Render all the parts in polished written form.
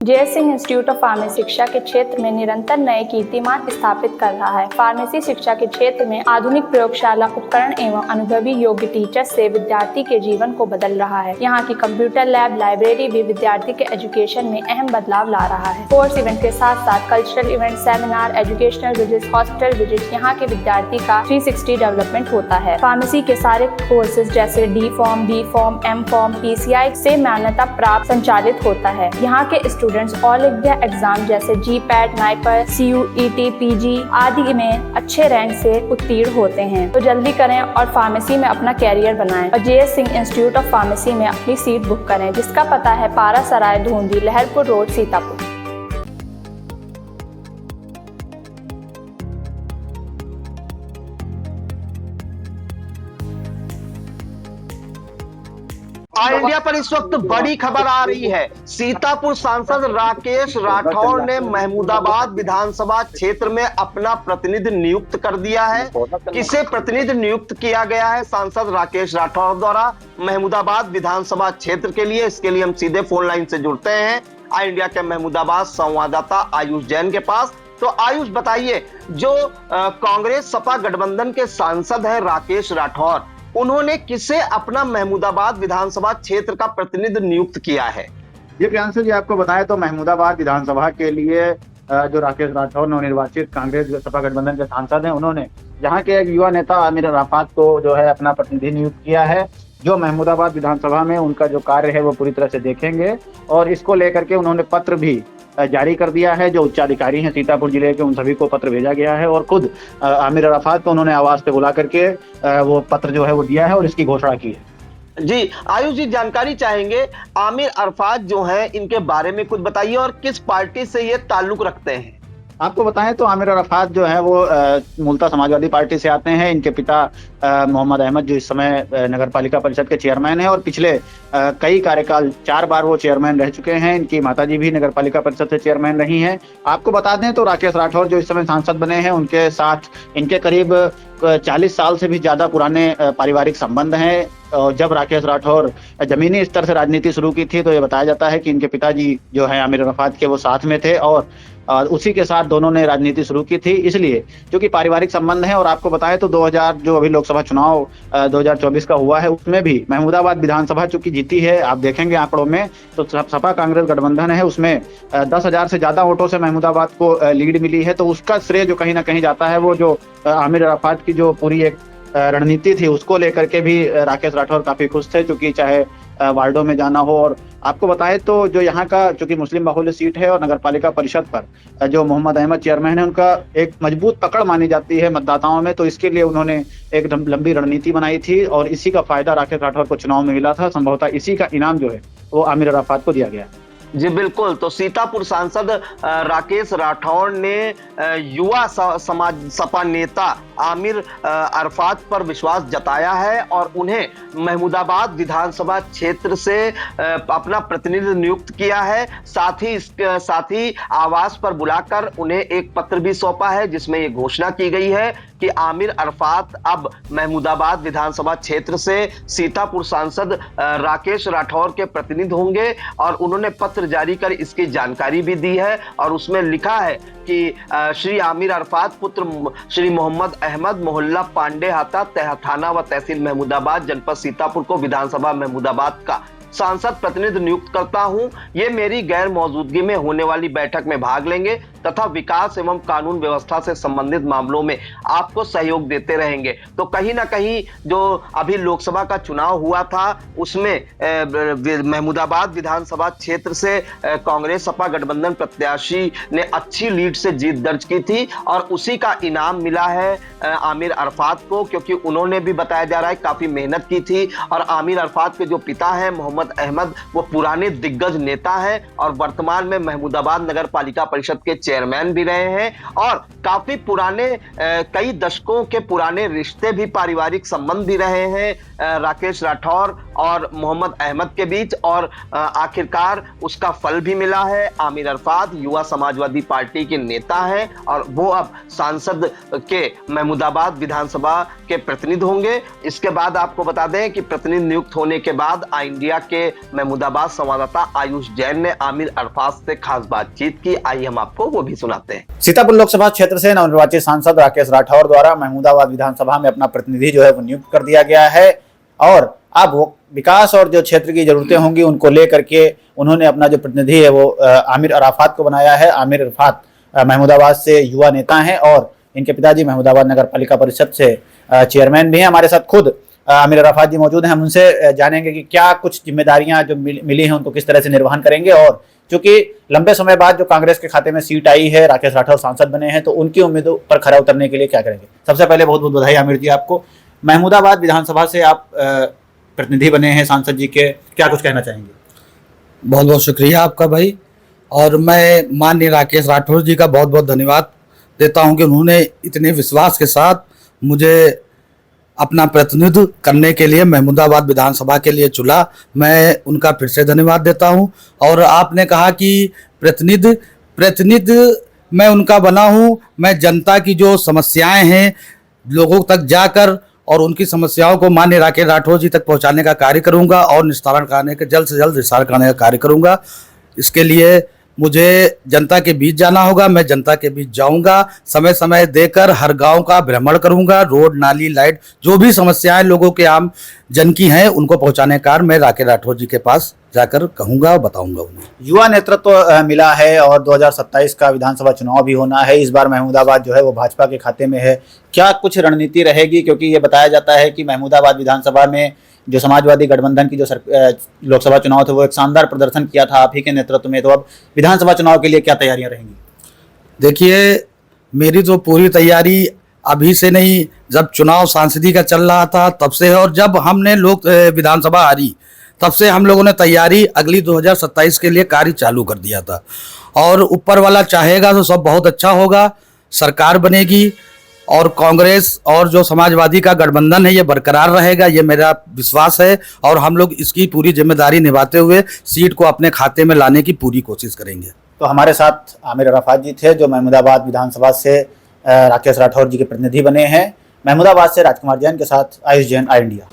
JS. Singh institute of pharmacy शिक्षा के क्षेत्र में निरंतर नए कीर्तिमान स्थापित कर रहा है। फार्मेसी शिक्षा के क्षेत्र में आधुनिक प्रयोगशाला उपकरण एवं अनुभवी योग्य टीचर से विद्यार्थी के जीवन को बदल रहा है। यहाँ की कंप्यूटर लैब लाइब्रेरी भी विद्यार्थी के एजुकेशन में अहम बदलाव ला रहा है। कोर्स इवेंट के साथ साथ cultural event, seminar, educational visit, hospital visit, यहाँ के विद्यार्थी का 360 डेवलपमेंट होता है। फार्मेसी के सारे कोर्सेज जैसे D pharm, B pharm, M pharm, PCI से मान्यता प्राप्त संचालित होता है। यहाँ के स्टूडेंट्स ऑल इंडिया एग्जाम जैसे GPAT, NIPER, CUET, PG आदि में अच्छे रैंक से उत्तीर्ण होते हैं। तो जल्दी करें और फार्मेसी में अपना कैरियर बनाएं और J S. Singh institute of pharmacy में अपनी सीट बुक करें, जिसका पता है Para Sarai, Dhundhi, Laharpur road, Sitapur. All India पर इस वक्त बड़ी खबर आ रही है। सीतापुर सांसद राकेश राठौर ने महमूदाबाद विधानसभा क्षेत्र में अपना प्रतिनिधि नियुक्त कर दिया है। किसे प्रतिनिधि नियुक्त किया गया है सांसद राकेश राठौर द्वारा महमूदाबाद विधानसभा क्षेत्र के लिए, इसके लिए हम सीधे फोन लाइन से जुड़ते हैं ऑल इंडिया के महमूदाबाद संवाददाता आयुष जैन के पास। तो आयुष बताइए, जो कांग्रेस सपा गठबंधन के सांसद हैं राकेश राठौर, उन्होंने किसे अपना महमूदाबाद विधानसभा क्षेत्र का प्रतिनिधि नियुक्त किया है? जी प्रियांशु जी, आपको बताएं तो महमूदाबाद विधानसभा के लिए जो राकेश राठौर नवनिर्वाचित कांग्रेस सपा गठबंधन के सांसद हैं, उन्होंने यहाँ के एक युवा नेता आमिर अराफात को जो है अपना प्रतिनिधि नियुक्त किया है, जो महमूदाबाद विधानसभा में उनका जो कार्य है वो पूरी तरह से देखेंगे। और इसको लेकर के उन्होंने पत्र भी जारी कर दिया है। जो उच्चाधिकारी हैं सीतापुर जिले के, उन सभी को पत्र भेजा गया है और खुद आमिर अराफात को उन्होंने आवाज पे बुला करके वो पत्र जो है वो दिया है और इसकी घोषणा की है। जी आयुष जी, जानकारी चाहेंगे आमिर अराफात जो है, इनके बारे में कुछ बताइए और किस पार्टी से ये ताल्लुक रखते हैं? आपको बताएं तो आमिर अराफात जो है वो मूलतः समाजवादी पार्टी से आते हैं। इनके पिता मोहम्मद अहमद जो इस समय नगर पालिका परिषद के चेयरमैन हैं और पिछले कई कार्यकाल 4 बार वो चेयरमैन रह चुके हैं। इनकी माताजी भी नगर पालिका परिषद से चेयरमैन रही हैं। आपको बता दें तो राकेश राठौर जो इस समय सांसद बने हैं, उनके साथ इनके करीब 40 साल से भी ज्यादा पुराने पारिवारिक संबंध हैं। और जब राकेश राठौर जमीनी स्तर से राजनीति शुरू की थी तो ये बताया जाता है कि इनके पिताजी जो है आमिर अराफात के, वो साथ में थे और उसी के साथ दोनों ने राजनीति शुरू की थी। इसलिए क्योंकि पारिवारिक संबंध है। और आपको बताएं तो 2000 जो अभी लोकसभा चुनाव 2024 का हुआ है, उसमें भी महमूदाबाद विधानसभा चूंकि जीती है, आप देखेंगे आंकड़ों में तो सपा कांग्रेस गठबंधन है, उसमें 10,000 से ज्यादा वोटों से महमूदाबाद को लीड मिली है। तो उसका श्रेय जो कहीं ना कहीं जाता है वो जो आमिर अराफात की जो पूरी एक रणनीति थी उसको लेकर के भी राकेश राठौर काफी खुश थे, क्योंकि चाहे वार्डों में जाना हो। और आपको बताएं तो जो यहाँ का चूंकि मुस्लिम बाहुल्य सीट है और नगर पालिका परिषद पर जो मोहम्मद अहमद चेयरमैन है, उनका एक मजबूत पकड़ मानी जाती है मतदाताओं में। तो इसके लिए उन्होंने एक लंबी रणनीति बनाई थी और इसी का फायदा राकेश राठौर को चुनाव में मिला था। संभवतः इसी का इनाम जो है वो आमिर अराफात को दिया गया। जी बिल्कुल। तो सीतापुर सांसद राकेश राठौर ने युवा समाज सपा नेता आमिर अराफात पर विश्वास जताया है और उन्हें महमूदाबाद विधानसभा क्षेत्र से अपना प्रतिनिधि नियुक्त किया है। साथ ही आवास पर बुलाकर उन्हें एक पत्र भी सौंपा है, जिसमें ये घोषणा की गई है कि आमिर अराफात अब महमूदाबाद विधानसभा क्षेत्र से सीतापुर सांसद राकेश राठौर के प्रतिनिधि होंगे। और उन्होंने पत्र जारी कर इसकी जानकारी भी दी है और उसमें लिखा है कि श्री आमिर अराफात पुत्र श्री मोहम्मद अहमद, मोहल्ला पांडे हाता, थाना व तहसील महमूदाबाद, जनपद सीतापुर को विधानसभा महमूदाबाद का सांसद प्रतिनिधि नियुक्त करता हूं। ये मेरी गैर मौजूदगी में होने वाली बैठक में भाग लेंगे तथा विकास एवं कानून व्यवस्था से संबंधित मामलों में आपको सहयोग देते रहेंगे। तो कहीं ना कहीं जो अभी लोकसभा का चुनाव हुआ था उसमें महमूदाबाद विधानसभा क्षेत्र से कांग्रेस सपा गठबंधन प्रत्याशी ने अच्छी लीड से जीत दर्ज की थी और उसी का इनाम मिला है आमिर अराफात को, क्योंकि उन्होंने भी बताया जा रहा है काफी मेहनत की थी। और आमिर अराफात के जो पिता है मोहम्मद अहमद, वो पुराने दिग्गज नेता हैं और वर्तमान में महमूदाबाद नगर पालिका परिषद के चेयरमैन भी रहे हैं और काफी पुराने कई दशकों के पुराने रिश्ते भी, पारिवारिक संबंध भी रहे हैं राकेश राठौर और मोहम्मद अहमद के बीच, और आखिरकार उसका फल भी मिला है। आमिर अरफात युवा समाजवादी पार्टी के नेता हैं और वो अब सांसद के महमूदाबाद विधानसभा के प्रतिनिधि होंगे। इसके बाद आपको बता दें कि प्रतिनिधि नियुक्त होने के बाद आई इंडिया के महमूदाबाद संवाददाता आयुष जैन ने आमिर अरफात से खास बातचीत की। आइए हम आपको वो भी सुनाते हैं। सीतापुर लोकसभा क्षेत्र से नवनिर्वाचित सांसद राकेश राठौर द्वारा महमूदाबाद विधानसभा में अपना प्रतिनिधि जो है वो नियुक्त कर दिया गया है और अब वो विकास और जो क्षेत्र की जरूरतें होंगी उनको लेकर के उन्होंने अपना जो प्रतिनिधि है वो आमिर अराफात को बनाया है। आमिर अराफात महमूदाबाद से युवा नेता हैं और इनके पिताजी महमूदाबाद नगर पालिका परिषद से चेयरमैन भी हैं। हमारे साथ खुद आमिर अराफात जी मौजूद हैं। हम उनसे जानेंगे कि क्या कुछ जिम्मेदारियां जो मिली हैं उनको किस तरह से निर्वहन करेंगे और क्योंकि लंबे समय बाद जो कांग्रेस के खाते में सीट आई है, राकेश राठौर सांसद बने हैं, तो उनकी उम्मीदों पर खरा उतरने के लिए क्या करेंगे। सबसे पहले बहुत बहुत बधाई आमिर जी आपको। महमूदाबाद विधानसभा से आप प्रतिनिधि बने हैं सांसद जी के, क्या कुछ कहना चाहेंगे। बहुत बहुत शुक्रिया आपका भाई, और मैं माननीय राकेश राठौर जी का बहुत बहुत धन्यवाद देता हूं कि उन्होंने इतने विश्वास के साथ मुझे अपना प्रतिनिधित्व करने के लिए महमूदाबाद विधानसभा के लिए चुना। मैं उनका फिर से धन्यवाद देता हूं। और आपने कहा कि प्रतिनिधि मैं उनका बना हूं। मैं जनता की जो समस्याएं हैं लोगों तक जाकर और उनकी समस्याओं को माननीय राकेश राठौर जी तक पहुंचाने का कार्य करूंगा और निस्तारण कराने का जल्द से जल्द निस्तारण कराने का कार्य करूंगा। इसके लिए मुझे जनता के बीच जाना होगा। मैं जनता के बीच जाऊंगा, समय समय देकर हर गांव का भ्रमण करूंगा। रोड, नाली, लाइट, जो भी समस्याएं लोगों के आम जन की हैं उनको पहुंचाने का मैं राकेश राठौर जी के पास जाकर कहूंगा और बताऊंगा उन्हें। युवा नेतृत्व मिला है और 2027 का विधानसभा चुनाव भी होना है। इस बार महमूदाबाद जो है वो भाजपा के खाते में है। क्या कुछ रणनीति रहेगी, क्योंकि ये बताया जाता है कि महमूदाबाद विधानसभा में जो समाजवादी गठबंधन की जो लोकसभा चुनाव थे वो एक शानदार प्रदर्शन किया था आप ही के नेतृत्व में, तो अब विधानसभा चुनाव के लिए क्या तैयारियां रहेंगी। देखिए, मेरी तो पूरी तैयारी अभी से नहीं, जब चुनाव सांसदी का चल रहा था तब से है, और जब हमने विधानसभा हारी तब से हम लोगों ने तैयारी अगली 2027 के लिए कार्य चालू कर दिया था। और ऊपर वाला चाहेगा तो सब बहुत अच्छा होगा, सरकार बनेगी और कांग्रेस और जो समाजवादी का गठबंधन है ये बरकरार रहेगा, ये मेरा विश्वास है। और हम लोग इसकी पूरी जिम्मेदारी निभाते हुए सीट को अपने खाते में लाने की पूरी कोशिश करेंगे। तो हमारे साथ आमिर अराफात जी थे जो महमूदाबाद विधानसभा से राकेश राठौर जी के प्रतिनिधि बने हैं। महमूदाबाद से राजकुमार जैन के साथ आयुष जैन, आई इंडिया।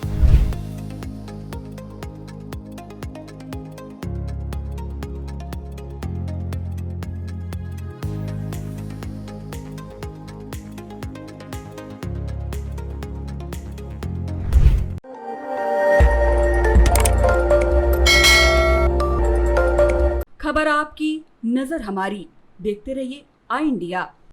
खबर आपकी, नजर हमारी। देखते रहिए आई इंडिया।